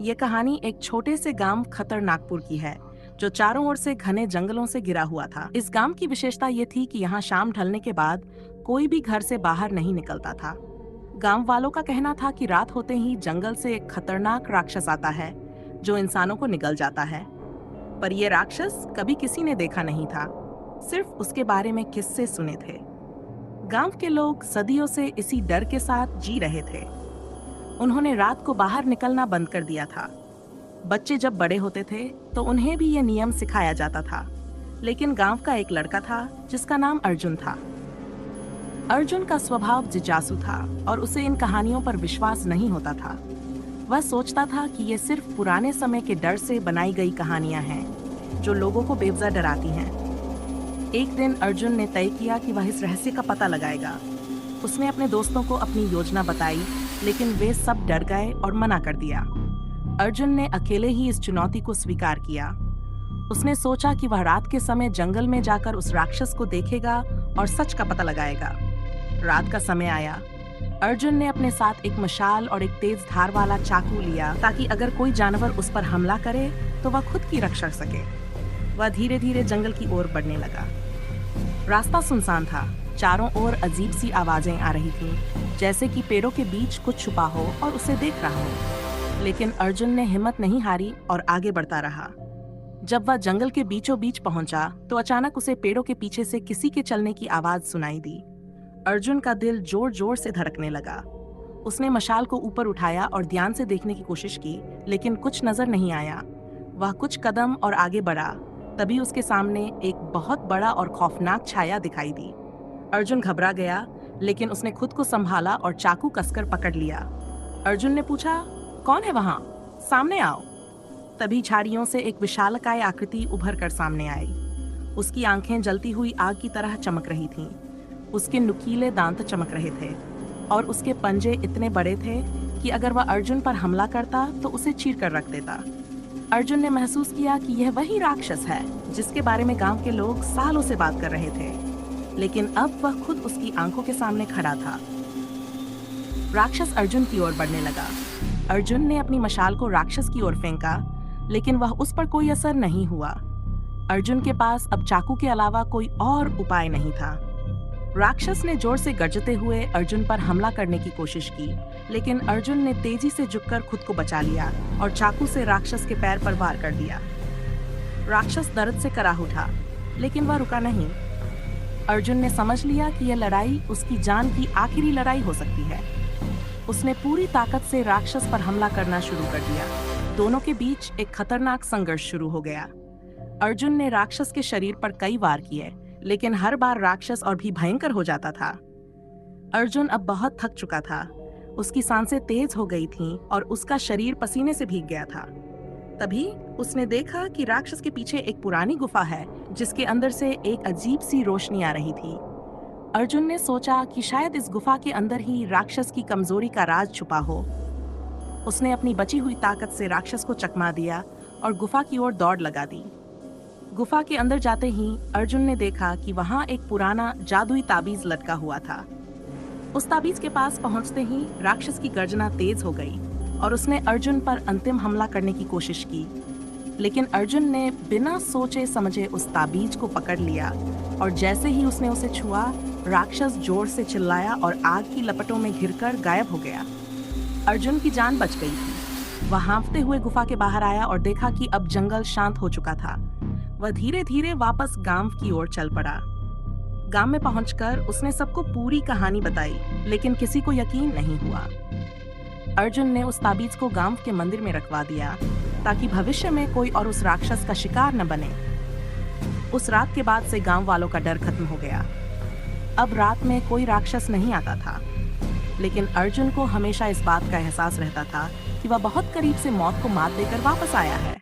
ये कहानी एक छोटे से गांव खतरनाकपुर की है, जो चारों ओर से घने जंगलों से घिरा हुआ था। इस गांव की विशेषता ये थी कि यहाँ शाम ढलने के बाद कोई भी घर से बाहर नहीं निकलता था। गांव वालों का कहना था कि रात होते ही जंगल से एक खतरनाक राक्षस आता है, जो इंसानों को निगल जाता है। पर यह राक्षस कभी किसी ने देखा नहीं था, सिर्फ उसके बारे में किस्से सुने थे। गांव के लोग सदियों से इसी डर के साथ जी रहे थे। उन्होंने रात को बाहर निकलना बंद कर दिया था। बच्चे जब बड़े होते थे तो उन्हें भी ये नियम सिखाया जाता था। लेकिन गांव का एक लड़का था जिसका नाम अर्जुन था। अर्जुन का स्वभाव जिज्ञासु था और उसे इन कहानियों पर विश्वास नहीं होता था। वह सोचता था कि ये सिर्फ पुराने समय के डर से बनाई गई कहानियां हैं, जो लोगों को बेवजह डराती हैं। एक दिन अर्जुन ने तय किया कि वह इस रहस्य का पता लगाएगा। उसने अपने दोस्तों को अपनी योजना बताई, लेकिन वे सब डर गए और मना कर दिया। अर्जुन ने अकेले ही इस चुनौती को स्वीकार किया। उसने सोचा कि वह रात के समय जंगल में जाकर उस राक्षस को देखेगा और सच का पता लगाएगा। रात का समय आया। अर्जुन ने अपने साथ एक मशाल और एक तेज धार वाला चाकू लिया, ताकि अगर कोई जानवर उस पर हमला करे तो वह खुद की रक्षा कर सके। वह धीरे धीरे जंगल की ओर बढ़ने लगा। रास्ता सुनसान था। चारों ओर अजीब सी आवाजें आ रही थीं, जैसे कि पेड़ों के बीच कुछ छुपा हो और उसे देख रहा हो। लेकिन अर्जुन ने हिम्मत नहीं हारी और आगे बढ़ता रहा। जब वह जंगल के बीचों बीच पहुंचा तो अचानक उसे पेड़ों के पीछे से किसी के चलने की आवाज सुनाई दी। अर्जुन का दिल जोर जोर से धड़कने लगा। उसने मशाल को ऊपर उठाया और ध्यान से देखने की कोशिश की, लेकिन कुछ नजर नहीं आया। वह कुछ कदम और आगे बढ़ा। तभी उसके सामने एक बहुत बड़ा और खौफनाक छाया दिखाई दी। अर्जुन घबरा गया, लेकिन उसने खुद को संभाला और चाकू कसकर पकड़ लिया। अर्जुन ने पूछा, कौन है वहां? सामने आओ। तभी झाड़ियों से एक विशालकाय आकृति उभर कर सामने आई। उसकी आंखें जलती हुई आग की तरह चमक रही थीं। उसके नुकीले दांत चमक रहे थे और उसके पंजे इतने बड़े थे कि अगर वह अर्जुन पर हमला करता तो उसे चीर कर रख देता। अर्जुन ने महसूस किया कि यह वही राक्षस है जिसके बारे में गांव के लोग सालों से बात कर रहे थे, लेकिन अब वह खुद उसकी आंखों के सामने खड़ा था। राक्षस अर्जुन की ओर बढ़ने लगा। अर्जुन ने अपनी मशाल को राक्षस की ओर फेंका, लेकिन वह उस पर कोई असर नहीं हुआ। अर्जुन के पास अब चाकू के अलावा कोई और उपाय नहीं था। राक्षस ने जोर से गर्जते हुए अर्जुन पर हमला करने की कोशिश की, लेकिन अर्जुन ने तेजी से झुककर खुद को बचा लिया और चाकू से राक्षस के पैर पर वार कर दिया। राक्षस दर्द से कराह उठा, लेकिन वह रुका नहीं। अर्जुन ने समझ लिया कि यह लड़ाई उसकी जान की आखिरी लड़ाई हो सकती है। उसने पूरी ताकत से राक्षस पर हमला करना शुरू कर दिया। दोनों के बीच एक खतरनाक संघर्ष शुरू हो गया। अर्जुन ने राक्षस के शरीर पर कई वार किए, लेकिन हर बार राक्षस और भी भयंकर हो जाता था। अर्जुन अब बहुत थक चुका था। उसकी सांसें तेज हो गई थीं और उसका शरीर पसीने से भीग गया था। तभी उसने देखा कि राक्षस के पीछे एक पुरानी गुफा है, जिसके अंदर से एक अजीब सी रोशनी आ रही थी। अर्जुन ने सोचा कि शायद इस गुफा के अंदर ही राक्षस की कमजोरी का राज छुपा हो। उसने अपनी बची हुई ताकत से राक्षस को चकमा दिया और गुफा की ओर दौड़ लगा दी। गुफा के अंदर जाते ही अर्जुन ने देखा कि वहां एक पुराना जादुई ताबीज लटका हुआ था। उस ताबीज के पास पहुंचते ही राक्षस की गर्जना तेज हो गई और उसने अर्जुन पर अंतिम हमला करने की कोशिश की। लेकिन अर्जुन ने बिना सोचे समझे उस ताबीज को पकड़ लिया और जैसे ही उसने उसे छुआ, राक्षस जोर से चिल्लाया और आग की लपटों में घिरकर गायब हो गया। अर्जुन की जान बच गई थी। वह हाँफते हुए गुफा के बाहर आया और देखा कि अब जंगल शांत हो चुका था। वह धीरे धीरे वापस गांव की ओर चल पड़ा। गांव में पहुंचकर उसने सबको पूरी कहानी बताई, लेकिन किसी को यकीन नहीं हुआ। अर्जुन ने उस ताबीज को गांव के मंदिर में रखवा दिया, ताकि भविष्य में कोई और उस राक्षस का शिकार न बने। उस रात के बाद से गांव वालों का डर खत्म हो गया। अब रात में कोई राक्षस नहीं आता था, लेकिन अर्जुन को हमेशा इस बात का एहसास रहता था कि वह बहुत करीब से मौत को मात देकर वापस आया है।